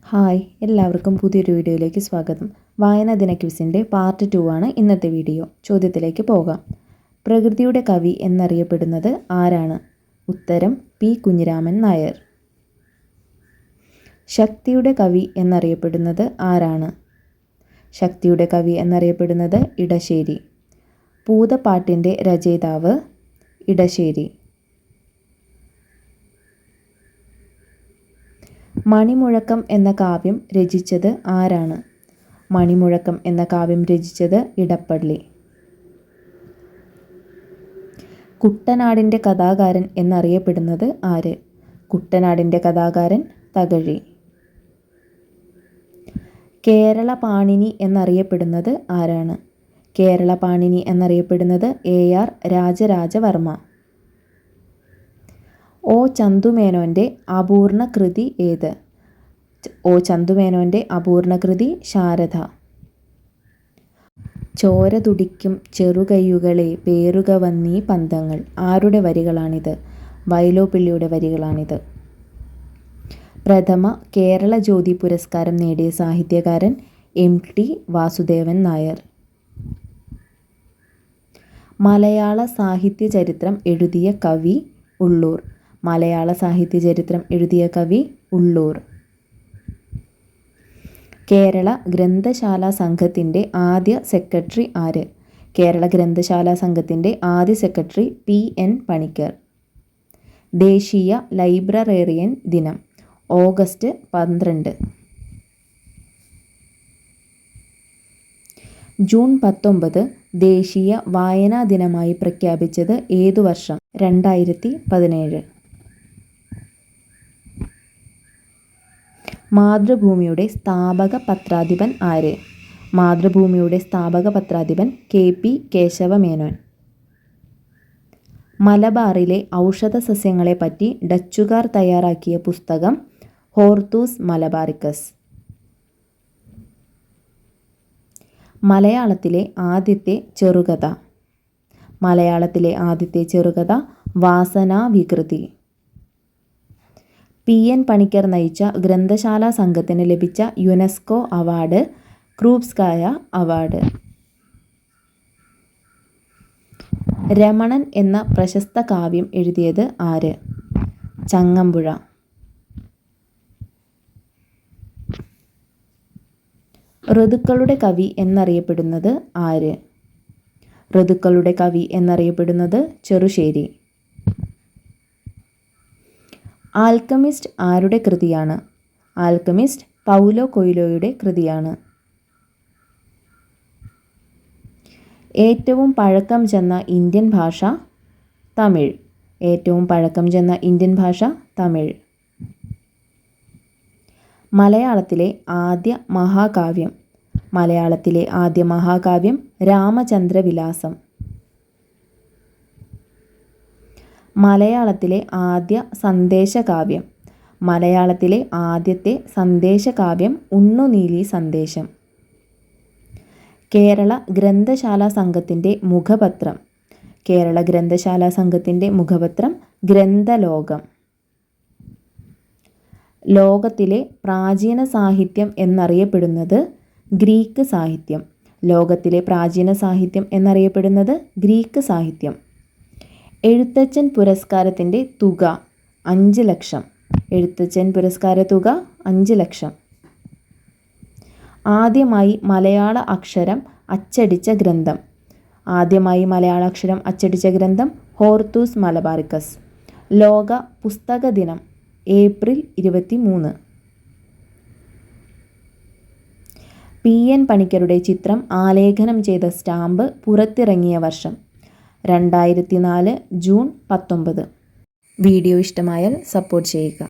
Hi, എല്ലാവർക്കും പുതിയൊരു വീഡിയോയിലേക്ക് സ്വാഗതം. വായനാ ദിന ക്വിസിൻ്റെ പാർട്ട് 2 ആണ് ഇന്നത്തെ വീഡിയോ. ചോദ്യത്തിലേക്ക് പോകാം. പ്രകൃതിയുടെ കവി എന്നറിയപ്പെടുന്നത് ആരാണ്? ഉത്തരം പി. കുഞ്ഞിരാമൻ നായർ. ശക്തിയുടെ കവി എന്നറിയപ്പെടുന്നത് ആരാണ്? ശക്തിയുടെ കവി എന്നറിയപ്പെടുന്നത് ഇടശ്ശേരി. പൂതപ്പാട്ടിൻ്റെ രചയിതാവ് ഇടശ്ശേരി. മണിമുഴക്കം എന്ന കാവ്യം രചിച്ചത് ആരാണ്? മണിമുഴക്കം എന്ന കാവ്യം രചിച്ചത് ഇടപ്പള്ളി. കുട്ടനാടിൻ്റെ കഥാകാരൻ എന്നറിയപ്പെടുന്നത് ആര്? കുട്ടനാടിൻ്റെ കഥാകാരൻ തകഴി. കേരള പാണിനി എന്നറിയപ്പെടുന്നത് ആരാണ്? കേരള പാണിനി എന്നറിയപ്പെടുന്നത് AR രാജരാജവർമ്മ. ഒ ചന്തുമേനോൻ്റെ അപൂർണ കൃതി ഏത്? ഒ ചന്തുമേനോൻ്റെ അപൂർണ കൃതി ശാരദ. ചോര തുടിക്കും ചെറുകയ്യുകളെ പേറുക വന്നീ പന്തങ്ങൾ. ആരുടെ വരികളാണിത്? വൈലോപ്പിള്ളിയുടെ വരികളാണിത്. പ്രഥമ കേരള ജ്യോതി പുരസ്കാരം നേടിയ സാഹിത്യകാരൻ MT വാസുദേവൻ നായർ. മലയാള സാഹിത്യ ചരിത്രം എഴുതിയ കവി ഉള്ളൂർ. മലയാള സാഹിത്യ ചരിത്രം എഴുതിയ കവി ഉള്ളൂർ. കേരള ഗ്രന്ഥശാല സംഘത്തിൻ്റെ ആദ്യ സെക്രട്ടറി ആര്? കേരള ഗ്രന്ഥശാല സംഘത്തിൻ്റെ ആദ്യ സെക്രട്ടറി PN പണിക്കർ. ദേശീയ ലൈബ്രറേറിയൻ ദിനം ഓഗസ്റ്റ് 12. ജൂൺ 19 ദേശീയ വായനാ ദിനമായി പ്രഖ്യാപിച്ചത് ഏതു വർഷം? 2017. മാതൃഭൂമിയുടെ സ്ഥാപക പത്രാധിപൻ ആര്? മാതൃഭൂമിയുടെ സ്ഥാപക പത്രാധിപൻ KP കേശവമേനോൻ. മലബാറിലെ ഔഷധ സസ്യങ്ങളെപ്പറ്റി ഡച്ചുകാർ തയ്യാറാക്കിയ പുസ്തകം ഹോർത്തൂസ് മലബാറിക്കസ്. മലയാളത്തിലെ ആദ്യത്തെ ചെറുകഥ. മലയാളത്തിലെ ആദ്യത്തെ ചെറുകഥ വാസനാവികൃതി. PN പണിക്കർ നയിച്ച ഗ്രന്ഥശാല സംഘത്തിന് ലഭിച്ച യുനെസ്കോ അവാർഡ് ക്രൂപ്സ്കായ അവാർഡ്. രമണൻ എന്ന പ്രശസ്ത കാവ്യം എഴുതിയത് ആര്? ചങ്ങമ്പുഴ. ഋതുക്കളുടെ കവി എന്നറിയപ്പെടുന്നത് ആര്? ഋതുക്കളുടെ കവി എന്നറിയപ്പെടുന്നത് ചെറുശ്ശേരി. ആൽക്കമിസ്റ്റ് ആരുടെ കൃതിയാണ്? ആൽക്കമിസ്റ്റ് പൗലോ കൊയ്ലോയുടെ കൃതിയാണ്. ഏറ്റവും പഴക്കം ചെന്ന ഇന്ത്യൻ ഭാഷ തമിഴ്. ഏറ്റവും പഴക്കം ചെന്ന ഇന്ത്യൻ ഭാഷ തമിഴ്. മലയാളത്തിലെ ആദ്യ മഹാകാവ്യം. മലയാളത്തിലെ ആദ്യ മഹാകാവ്യം രാമചന്ദ്രവിലാസം. മലയാളത്തിലെ ആദ്യ സന്ദേശകാവ്യം. മലയാളത്തിലെ ആദ്യത്തെ സന്ദേശകാവ്യം ഉണ്ണുനീലി സന്ദേശം. കേരള ഗ്രന്ഥശാല സംഘത്തിൻ്റെ മുഖപത്രം. കേരള ഗ്രന്ഥശാല സംഘത്തിൻ്റെ മുഖപത്രം ഗ്രന്ഥലോകം. ലോകത്തിലെ പ്രാചീന സാഹിത്യം എന്നറിയപ്പെടുന്നത് ഗ്രീക്ക് സാഹിത്യം. ലോകത്തിലെ പ്രാചീന സാഹിത്യം എന്നറിയപ്പെടുന്നത് ഗ്രീക്ക് സാഹിത്യം. എഴുത്തച്ഛൻ പുരസ്കാരത്തിൻ്റെ തുക 5 ലക്ഷം. എഴുത്തച്ഛൻ പുരസ്കാര തുക 5 ലക്ഷം. ആദ്യമായി മലയാള അക്ഷരം അച്ചടിച്ച ഗ്രന്ഥം. ആദ്യമായി മലയാള അക്ഷരം അച്ചടിച്ച ഗ്രന്ഥം ഹോർത്തൂസ് മലബാറിക്കസ്. ലോക പുസ്തക ദിനം ഏപ്രിൽ 23. PN പണിക്കരുടെ ചിത്രം ആലേഖനം ചെയ്ത സ്റ്റാമ്പ് പുറത്തിറങ്ങിയ വർഷം 2004 ജൂൺ 19. വീഡിയോ ഇഷ്ടമായാൽ സപ്പോർട്ട് ചെയ്യുക.